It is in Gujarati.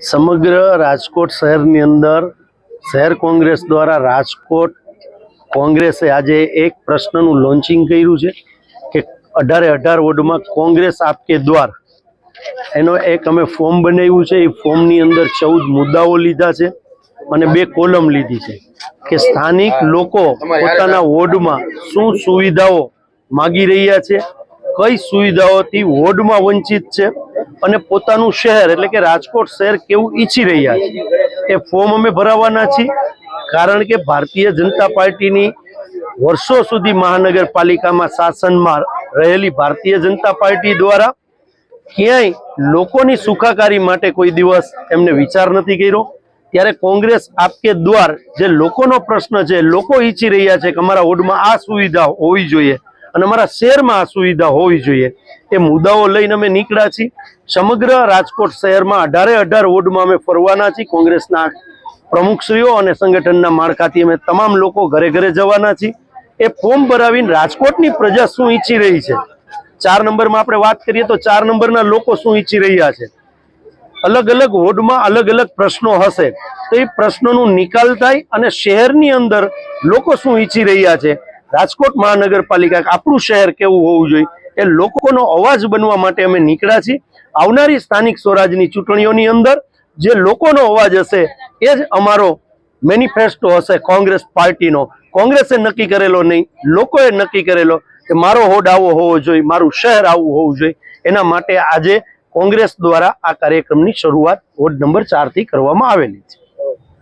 સમગ્ર રાજકોટ શહેરની અંદર શહેર કોંગ્રેસ દ્વારા રાજકોટ કોંગ્રેસે આજે એક પ્રશ્નનું લોન્ચિંગ કર્યું છે કે 18 વોર્ડમાં કોંગ્રેસ આપકે દ્વાર એનો એક અમે ફોર્મ બનાવ્યું છે। એ ફોર્મની અંદર 14 મુદ્દાઓ લીધા છે અને 2 કોલમ લીધી છે કે સ્થાનિક લોકો પોતાના વોર્ડમાં શું સુવિધાઓ માગી રહ્યા છે, કઈ સુવિધાઓથી વોર્ડમાં વંચિત છે અને પોતાનું શહેર એટલે કે રાજકોટ શહેર કેવું ઈચ્છી રહ્યા છે એ ફોર્મ અમે ભરાવાના છીએ। કારણ કે ભારતીય જનતા પાર્ટીની વર્ષો સુધી મહાનગરપાલિકામાં શાસનમાં રહેલી ભારતીય જનતા પાર્ટી દ્વારા ક્યાંય લોકોની સુખાકારી માટે કોઈ દિવસ એમને વિચાર નથી કર્યો। ત્યારે કોંગ્રેસ આપકે દ્વાર જે લોકોનો પ્રશ્ન છે, લોકો ઈચ્છી રહ્યા છે કે અમારા વોર્ડમાં આ સુવિધા હોવી જોઈએ અને અમારા શહેરમાં આ સુવિધા હોવી જોઈએ, એ મુદ્દાઓ લઈને અમે નીકળ્યા છીએ। સમગ્ર રાજકોટ શહેરમાં 18 વોર્ડમાં અમે ફરવાના છીએ। કોંગ્રેસના પ્રમુખશ્રીઓ અને સંગઠનના માળખાથી અમે તમામ લોકો ઘરે ઘરે જવાના છીએ। એ ફોર્મ ભરાવીને રાજકોટની પ્રજા શું ઈચ્છી રહી છે, 4 નંબરમાં આપણે વાત કરીએ તો 4 નંબરના લોકો શું ઈચ્છી રહ્યા છે, અલગ અલગ વોર્ડમાં અલગ અલગ પ્રશ્નો હશે તો એ પ્રશ્નોનું નિકાલ થાય અને શહેરની અંદર લોકો શું ઈચ્છી રહ્યા છે, રાજકોટ મહાનગરપાલિકા આપણું શહેર કેવું હોવું જોઈએ એ લોકોનો અવાજ બનવા માટે અમે નીકળ્યા છીએ। આવનારી સ્થાનિક સ્વરાજની ચૂંટણીઓની અંદર જે લોકોનો અવાજ હશે એ જ અમારો મેનિફેસ્ટો હશે કોંગ્રેસ પાર્ટીનો। કોંગ્રેસે નક્કી કરેલો નહીં, લોકોએ નક્કી કરેલો કે મારો વોર્ડ આવો હોવો જોઈએ, મારું શહેર આવું હોવું જોઈએ। એના માટે આજે કોંગ્રેસ દ્વારા આ કાર્યક્રમની શરૂઆત વોર્ડ નંબર 4 થી કરવામાં આવેલી છે।